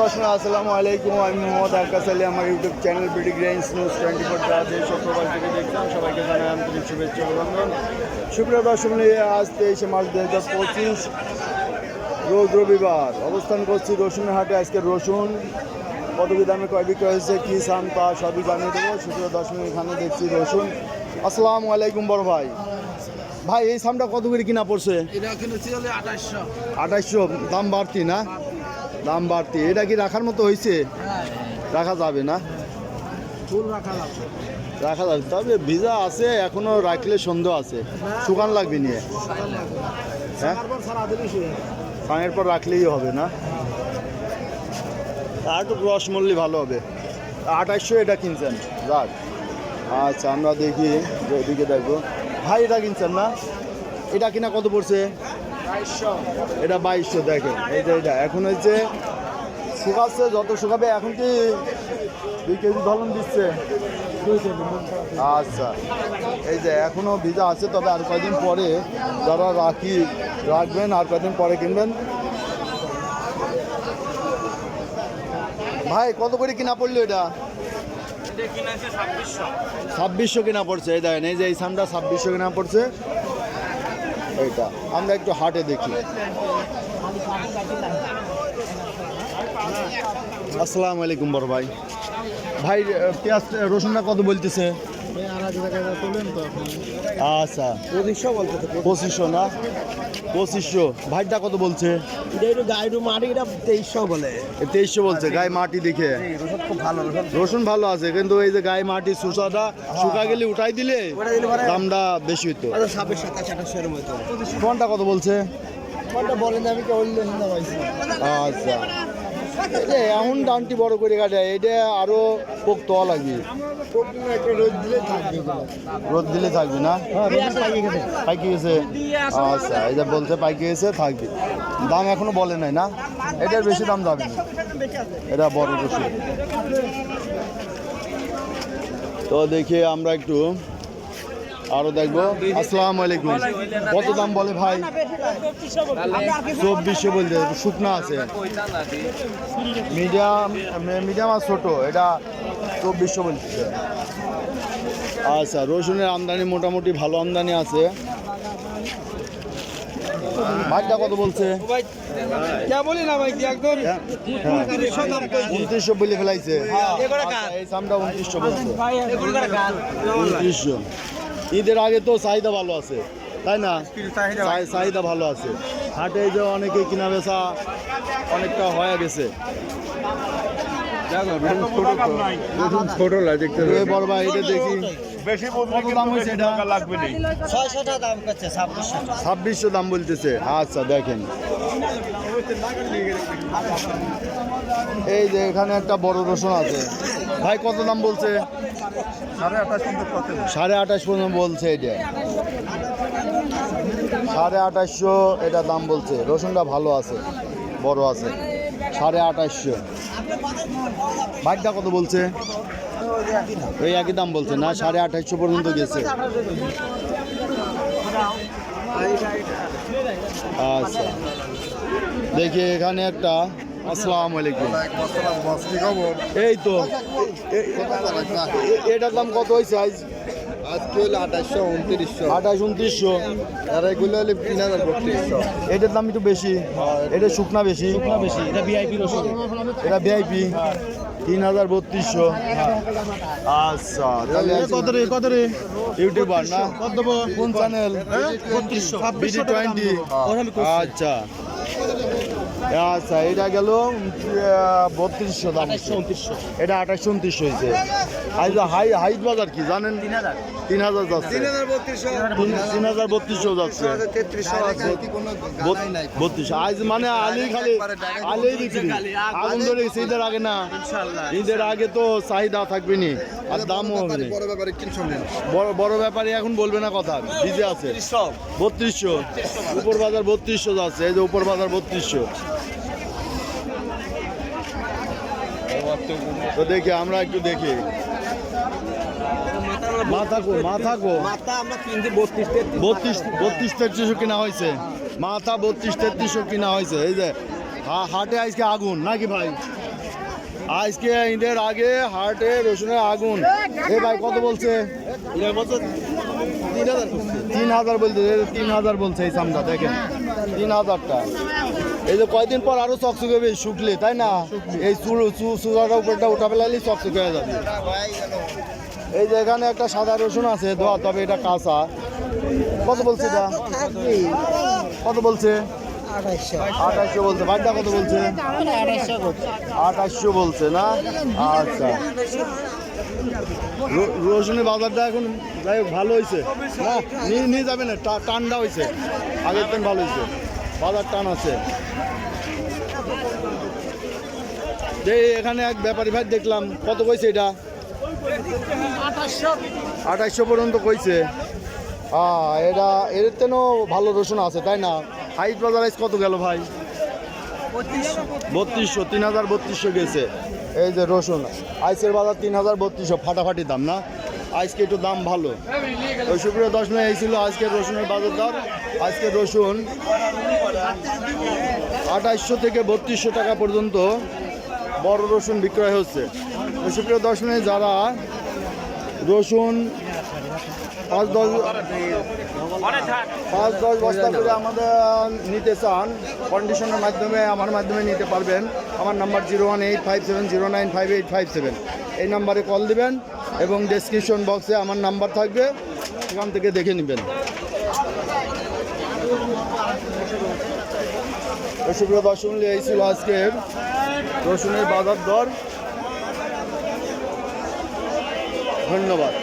আসসালামু আলাইকুম, আমি মোহাম্মদ আকাশ আলী। আমার YouTube channel BD grains news 24 দেশ ও প্রবাস থেকে দেখছেন, সবাইকে জানাই আন্তরিক শুভেচ্ছা ও অভিনন্দন। সুপ্রিয় দর্শক, আজ 23 মার্চ 2025 রোজ রবিবার অবস্থান করছি রসুনের হাটে। আজকে রসুন কত কি দামে কয় বিক্রয় হয়েছে, কী সাম তা সবই জানিয়ে দেবো। সুপ্রিয় দর্শক, এখানে দেখছি রসুন। আসসালামু আলাইকুম বড় ভাই। ভাই এই সামটা কত করে কিনা পড়ছে? 2800। দাম বাড়তি না? দাম বাড়তি। এটা কি রাখার মতো হয়েছে? রাখা যাবে না? রাখা যাবে, তবে ভিজা আছে এখনো, রাখলে সন্দেহ আছে, শুকান লাগবে নিয়ে। হ্যাঁ, পানের পর রাখলেই হবে না? আর একটু রস মল্লি ভালো হবে। 2800 এটা কিনছেন? যাক, আচ্ছা আমরা দেখি, এদিকে দেখবো। ভাই এটা কিনছেন না? এটা কিনা কত পড়ছে? 2200। এটা 2200। দেখেন এটা এখন হচ্ছে শুকাচ্ছে, যত শুকাবে। এখন কি 2 কেজি ধলন দিচ্ছে? আচ্ছা, এই যে এখনো ভিজা আছে, তবে আর কয়েকদিন পরে যারা রাখবেন আর কয়েকদিন পরে কিনবেন। ভাই কত করে কিনা পড়লো এটা? 2600 কিনা পড়ছে। এই দেখেন, এই যে এই সামটা 2600 কিনা পড়ছে। এইটা আমরা একটু হাটে দেখি। আসসালামু আলাইকুম বড় ভাই। ভাই পেঁয়াজ রসুনটা কত বলতেছে? আচ্ছা, 2500 না? 2500। ভাইটা কত বলছে? 2300 বলে। 2300 বলছে। গায়ে মাটি দেখে রসুন ভালো আছে, কিন্তু এই যে গায়ে মাটি শুষাটা শুকা গেলে উঠাই দিলে দামটা বেশি হইতো। 27-28 কোনটা কত বলছে? বলেন, আমি আচ্ছা, এখন ডানটি বড় করে কাটে, এটা আরো পোক্ত লাগবে। রোদ দিলে থাকবে না? পাইকে গেছে। আচ্ছা, এই যে বলছে পাইকে গেছে, থাকবে। দাম এখনো বলে নাই না? এটার বেশি দাম যাবে না, এটা বড় বেশি। তো দেখি আমরা একটু আরো দেখবো। আসসালামু আলাইকুম। কত দাম বলে ভাই? 2400 বলতে। শুকনা আছে, মিডিয়াম আর ছোট, এটা 2400 বলছে। আচ্ছা, রসুনের আমদানি মোটামুটি ভালো আমদানি আছে। ভাইটা কত বলছে? 2900 বলে ফেলাইছে। এই সামটা 2900 বলছে। 2900। ঈদের আগে তো চাহিদা ভালো আছে, তাই না? চাহিদা ভালো আছে হাটে, যে অনেকে কিনা বেচা অনেকটা হয়ে গেছে। ছোট দেখতে বড় ভাই, এটা দেখি কত দাম হয়েছে? এটা 2600 দাম বলতেছে। আচ্ছা, দেখেন এই যে এখানে একটা বড় রসুন আছে। ভাই কত দাম বলছে? 28.5 পর্যন্ত বলছে। এটা 2850 এটা দাম বলছে। রসুনটা ভালো আছে, বড় আছে। 2850। ভাইটা কত বলছে? ওই একই দাম বলছে না? 2850 পর্যন্ত গেছে। আচ্ছা, দেখি এখানে একটা। আসসালামু আলাইকুম। এই তো এটার দাম কত হয়েছে আজ? আজকে 2800-2900। 2800-2900। আর এগুলো হলে 3000-3200। এটার দাম একটু বেশি, এটা শুকনা বেশি। এটা ভিআইপি রসুন, এটা ভিআইপি। 3000-3200। আচ্ছা, তাহলে কত রে ইউটিউবার না? কোন চ্যানেল? বিডি 20। আচ্ছা আচ্ছা, এটা গেল 3200 দাম। এটা 2829 হয়েছে। হাইট বাজার কি জানেন? 3000 যাচ্ছে। 3032 যাচ্ছে। 32 আজ মানে আলি বিক্রি। আগুন ধরে গেছে ঈদের আগে না? ঈদের আগে তো চাহিদা থাকবে নি, আর দামও হবে। বড় ব্যাপারে এখন বলবে না কথা, বিজে আছে। 3200 উপর বাজার 3200 যাচ্ছে। এই যে উপর বাজার 3200। তো দেখি আমরা একটু দেখি। মাথা আমরা কিনছি 32-33 কিনা হয়েছে। মাথা 32-33 কিনা হয়েছে। এই যে হাটে আজকে আগুন নাকি ভাই? আজকে ঈদের আগে হাটে রসুনের আগুন। এ ভাই কত বলছে? 3,000 বলছে, 3,000 বলছে এই সামটা দেখেন, 3,000টা। এই যে কয়দিন পর আরো চকচকে হবে শুকলে, তাই না? এই চুলাটা উপরটা উঠা ফেলালেই চকচকে হয়ে যাবে। এই যে এখানে একটা সাদা রসুন আছে ধোয়া, তবে এটা কাঁচা। কত বলছে এটা? কত বলছে? 2800 বলছে। ভাইটা কত বলছে? 2800 বলছে না? আচ্ছা, রসুনের বাজারটা এখন যাই হোক ভালো হয়েছে না, নিয়ে যাবে না, টানটা হয়েছে, আগের দিন ভালো হয়েছে, বাজার টান আছে। যে এখানে এক ব্যাপারী ভাই দেখলাম, কত কইছে এটা? 2800 পর্যন্ত কইছে। এটা এর তেনও ভালো রসুন আছে, তাই না? হাইট বাজার কত গেল ভাই? 3200, 3,3200 গেছে। এই যে রসুন আইসের বাজার 3,3200, ফাটাফাটি দাম না? আজকে একটু দাম ভালো। ওই সুপ্রিয় দশমে এই ছিল আজকের রসুনের বাজার দর। আজকের রসুন 2800 থেকে 3200 টাকা পর্যন্ত বড় রসুন বিক্রয় হচ্ছে। ওই সুপ্রিয় দশমে যারা রসুন 5-10 বস্তা করে আমাদের নিতে চান, কন্ডিশনের মাধ্যমে আমার মাধ্যমে নিতে পারবেন। আমার নাম্বার 01857095857, এই নাম্বারে কল দিবেন এবং ডেসক্রিপশন বক্সে আমার নাম্বার থাকবে, সেখান থেকে দেখে নেবেন। সুপ্রিয় দর্শক, এই ছিল আজকের রসুনের বাজার দর। ধন্যবাদ।